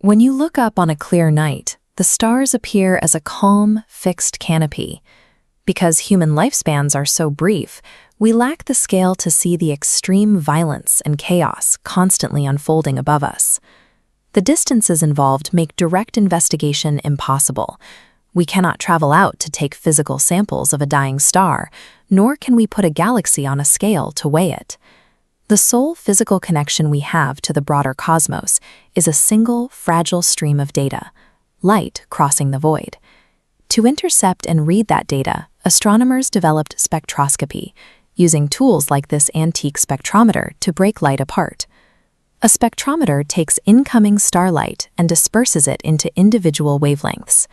When you look up on a clear night, the stars appear as a calm, fixed canopy. Because human lifespans are so brief, we lack the scale to see the extreme violence and chaos constantly unfolding above us. The distances involved make direct investigation impossible. We cannot travel out to take physical samples of a dying star, nor can we put a galaxy on a scale to weigh it. The sole physical connection we have to the broader cosmos is a single, fragile stream of data, light crossing the void. To intercept and read that data, astronomers developed spectroscopy, using tools like this antique spectrometer to break light apart. A spectrometer takes incoming starlight and disperses it into individual wavelengths.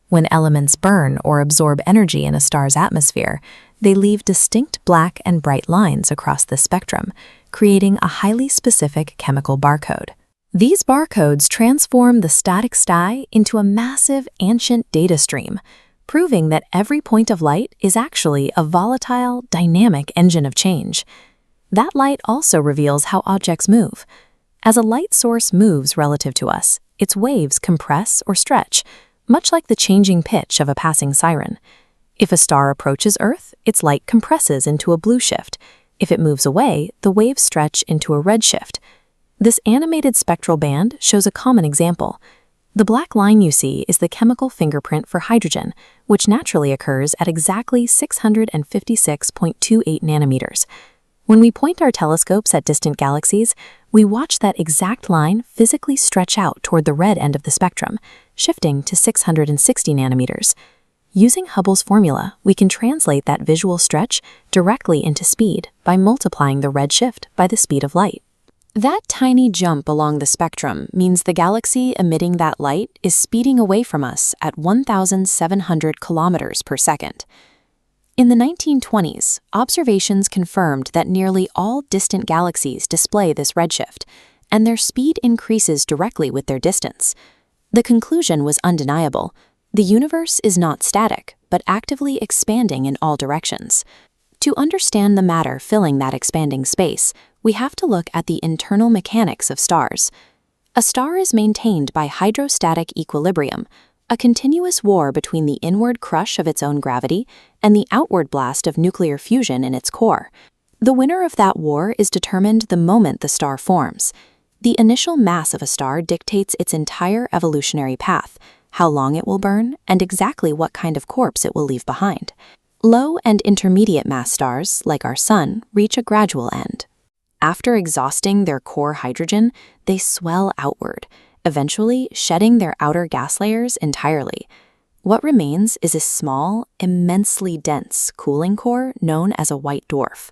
When elements burn or absorb energy in a star's atmosphere, they leave distinct black and bright lines across the spectrum, creating a highly specific chemical barcode. These barcodes transform the static sky into a massive ancient data stream, proving that every point of light is actually a volatile, dynamic engine of change. That light also reveals how objects move. As a light source moves relative to us, its waves compress or stretch, much like the changing pitch of a passing siren. If a star approaches Earth, its light compresses into a Blueshift. If it moves away, the waves stretch into a Redshift. This animated spectral band shows a common example. The black line you see is the chemical fingerprint for hydrogen, which naturally occurs at exactly 656.28 nanometers. When we point our telescopes at distant galaxies, we watch that exact line physically stretch out toward the red end of the spectrum, shifting to 660 nanometers. Using Hubble's formula, we can translate that visual stretch directly into speed by multiplying the redshift by the speed of light. That tiny jump along the spectrum means the galaxy emitting that light is speeding away from us at 1,700 kilometers per second. In the 1920s, observations confirmed that nearly all distant galaxies display this redshift, and their speed increases directly with their distance. The conclusion was undeniable. The universe is not static, but actively expanding in all directions. To understand the matter filling that expanding space, we have to look at the internal mechanics of stars. A star is maintained by hydrostatic equilibrium, a continuous war between the inward crush of its own gravity and the outward blast of nuclear fusion in its core. The winner of that war is determined the moment the star forms. The initial mass of a star dictates its entire evolutionary path, how long it will burn, and exactly what kind of corpse it will leave behind. Low and intermediate mass stars, like our Sun, reach a gradual end. After exhausting their core hydrogen, they swell outward, eventually shedding their outer gas layers entirely. What remains is a small, immensely dense cooling core known as a white dwarf.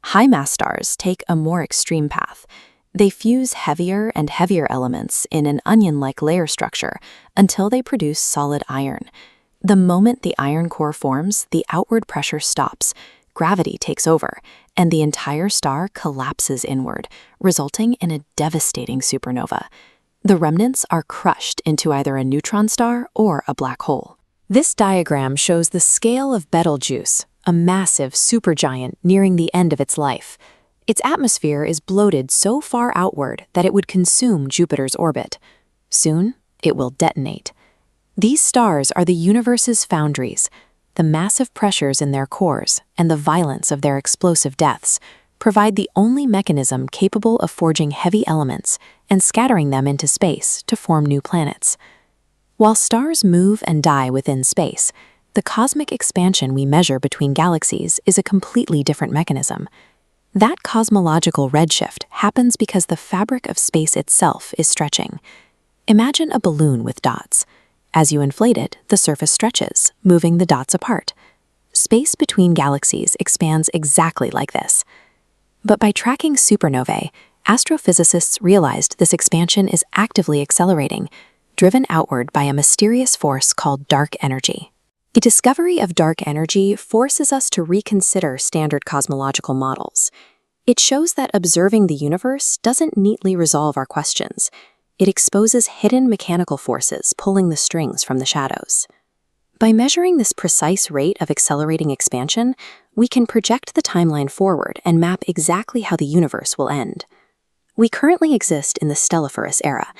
High-mass stars take a more extreme path. They fuse heavier and heavier elements in an onion-like layer structure until they produce solid iron. The moment the iron core forms, the outward pressure stops, gravity takes over, and the entire star collapses inward, resulting in a devastating supernova. The remnants are crushed into either a neutron star or a black hole. This diagram shows the scale of Betelgeuse, a massive supergiant nearing the end of its life. Its atmosphere is bloated so far outward that it would consume Jupiter's orbit. Soon, it will detonate. These stars are the universe's foundries. The massive pressures in their cores and the violence of their explosive deaths provide the only mechanism capable of forging heavy elements and scattering them into space to form new planets. While stars move and die within space, the cosmic expansion we measure between galaxies is a completely different mechanism. That cosmological redshift happens because the fabric of space itself is stretching. Imagine a balloon with dots. As you inflate it, the surface stretches, moving the dots apart. Space between galaxies expands exactly like this. But by tracking supernovae, astrophysicists realized this expansion is actively accelerating, driven outward by a mysterious force called dark energy. The discovery of dark energy forces us to reconsider standard cosmological models. It shows that observing the universe doesn't neatly resolve our questions. It exposes hidden mechanical forces pulling the strings from the shadows. By measuring this precise rate of accelerating expansion, we can project the timeline forward and map exactly how the universe will end. We currently exist in the Stelliferous era.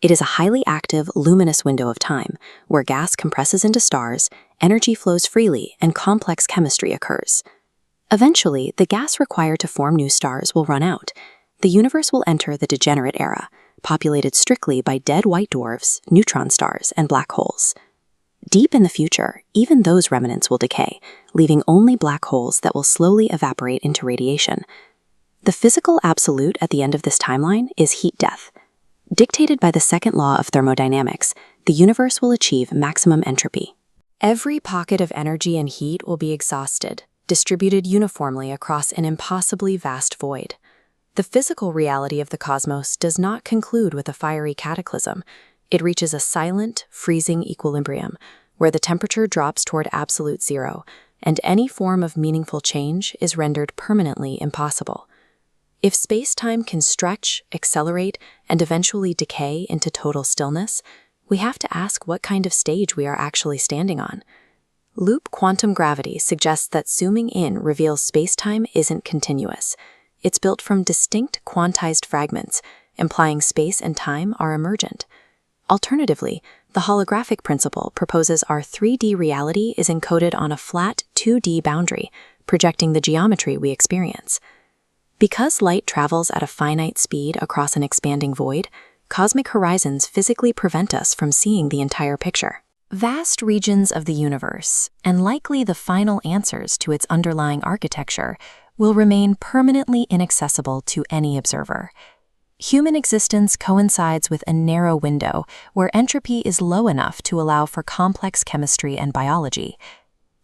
It is a highly active, luminous window of time, where gas compresses into stars, energy flows freely, and complex chemistry occurs. Eventually, the gas required to form new stars will run out. The universe will enter the Degenerate era, populated strictly by dead white dwarfs, neutron stars, and black holes. Deep in the future, even those remnants will decay, leaving only black holes that will slowly evaporate into radiation. The physical absolute at the end of this timeline is heat death. Dictated by the second law of thermodynamics, the universe will achieve maximum entropy. Every pocket of energy and heat will be exhausted, distributed uniformly across an impossibly vast void. The physical reality of the cosmos does not conclude with a fiery cataclysm. It reaches a silent, freezing equilibrium, where the temperature drops toward absolute zero, and any form of meaningful change is rendered permanently impossible. If space-time can stretch, accelerate, and eventually decay into total stillness, we have to ask what kind of stage we are actually standing on. Loop quantum gravity suggests that zooming in reveals space-time isn't continuous. It's built from distinct quantized fragments, implying space and time are emergent. Alternatively, the holographic principle proposes our 3D reality is encoded on a flat 2D boundary, projecting the geometry we experience. Because light travels at a finite speed across an expanding void, cosmic horizons physically prevent us from seeing the entire picture. Vast regions of the universe, and likely the final answers to its underlying architecture, will remain permanently inaccessible to any observer. Human existence coincides with a narrow window where entropy is low enough to allow for complex chemistry and biology.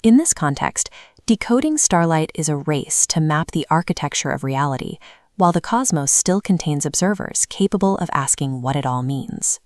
In this context, decoding Starlight is a race to map the architecture of reality, while the cosmos still contains observers capable of asking what it all means.